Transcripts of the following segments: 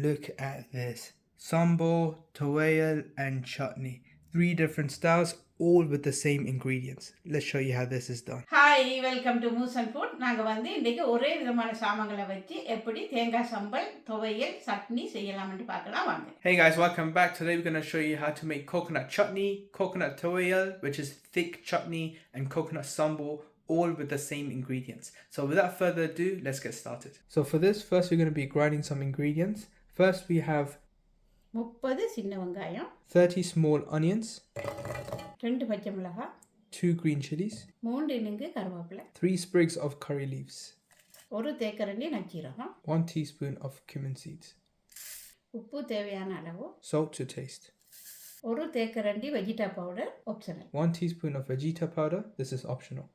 Look at this. Sambal, Thuvaiyal and Chutney. 3 different styles, all with the same ingredients. Let's show you how this is done. Hi, welcome to Muson Foods. நாங்க இன்றைக்கு ஒரே விதமான சாமான்களை வச்சு எப்படி தேங்காய் சம்பல், துவையல், சட்னி செய்யலாம்னு பார்க்கலாம் வாங்க. Hey guys, welcome back. Today we're going to show you how to make coconut chutney, coconut thuvaiyal, which is thick chutney, and coconut sambal, all with the same ingredients. So without further ado, let's get started. So for this, first we're going to be grinding some ingredients. First we have 30 சின்ன வெங்காயம், 30 small onions, 2 பச்சை மிளகாய், 2 green chillies, 3 இனுங்கு கருவேப்பிலை, 3 sprigs of curry leaves, 1 தேக்கரண்டி நச்சீரகம், 1 teaspoon of cumin seeds, உப்பு தேவையான அளவு, salt to taste, 1 தேக்கரண்டி Vegeta Powder optional, 1 teaspoon of Vegeta Powder, this is optional,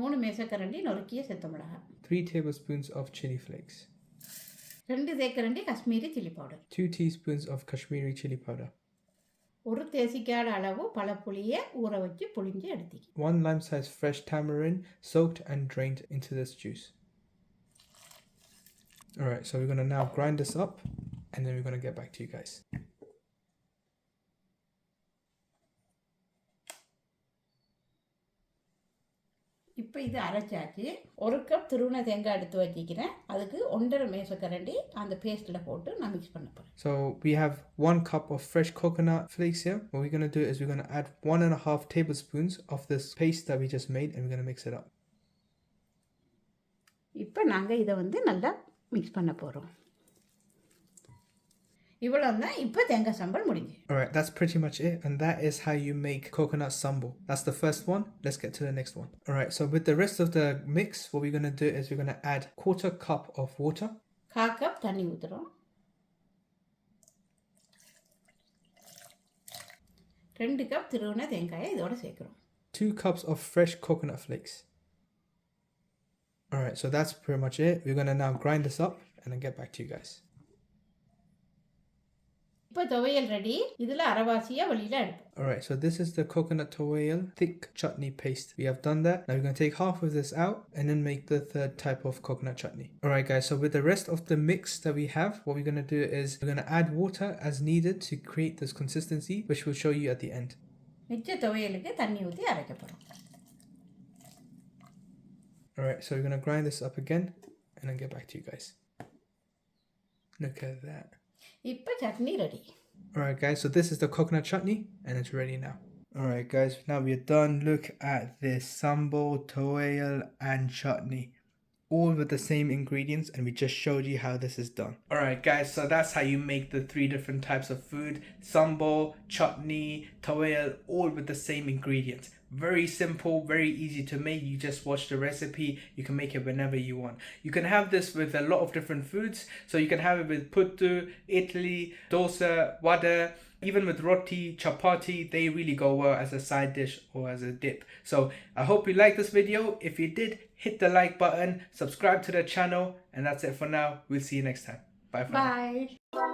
3 மேசக்கரண்டி நொறுக்கிய செத்த மிளகாய், 3 tablespoons of Chilli Flakes, 2 தேக்கரண்டி Kashmiri Chilli Powder, 2 teaspoons of Kashmiri Chilli Powder, 1 தேசிக்காட அளவு பழப்புளியை ஊற வச்சு புளிஞ்சு எடுத்துக்கி, 1 lime-sized fresh tamarind soaked and drained into this juice. Alright, so we're going to now grind this up and then we're going to get back to you guys. இப்போ இது அரைச்சாச்சு. 1 cup துருவன தேங்காய் எடுத்து வச்சிக்கிறேன். அதுக்கு 1.5 மேசக்கரண்டி அந்த பேஸ்ட்டில் போட்டு நான் மிக்ஸ் பண்ண போகிறேன். So we have 1 cup of fresh coconut flakes here. What we're going to do is we're going to add 1.5 tablespoons of this paste that we just made and we're going to mix it up. இப்போ நாங்கள் இதை நல்லா mix பண்ண போகிறோம். இவ்வளவுதான். இப்போ தேங்காய் சம்பல் முடிஞ்சு. Alright, that's pretty much it, and that is how you make coconut sambal. That's the first one. Let's get to the next one. Alright, so with the rest of the mix, what we're going to do is we're going to add 1/4 cup of water. 1/4 cup தண்ணி ஊற்றுறோம். 2 cup துருவன தேங்காயை இதோட சேர்க்குறோம். 2 cups of fresh coconut flakes. Alright, so that's pretty much it. We're going to now grind this up and then get back to you guys. இப்போ துவையல் ready. இதில் அரைவாசியாக வெளியில் எடுப்போம். Alright, so this is the coconut thuvaiyal thick chutney paste. We have done that. Now we're going to take half of this out and then make the third type of coconut chutney. Alright guys, so with the rest of the mix that we have, what we're going to do is we're going to add water as needed to create this consistency, which we'll show you at the end. மிச்ச துவையலுக்கு தண்ணி ஊற்றி அரைக்க போகிறோம். Alright, so we're going to grind this up again and then get back to you guys. Look at that. இப்போ chutney ready. Alright guys, so this is the coconut chutney and it's ready now. Alright guys, now we're done. Look at this sambal, thuvaiyal and chutney. All with the same ingredients, and we just showed you how this is done. Alright guys, so that's how you make the 3 different types of food. Sambal, chutney, thuvaiyal, all with the same ingredients. Very simple, very easy to make. You just watch the recipe. You can make it whenever you want. You can have this with a lot of different foods. So you can have it with puttu, idli, dosa, vada, even with roti, chapati. They really go well as a side dish or as a dip. So I hope you liked this video. If you did, hit the like button, subscribe to the channel, and that's it for now. We'll see you next time. Bye for now. Bye.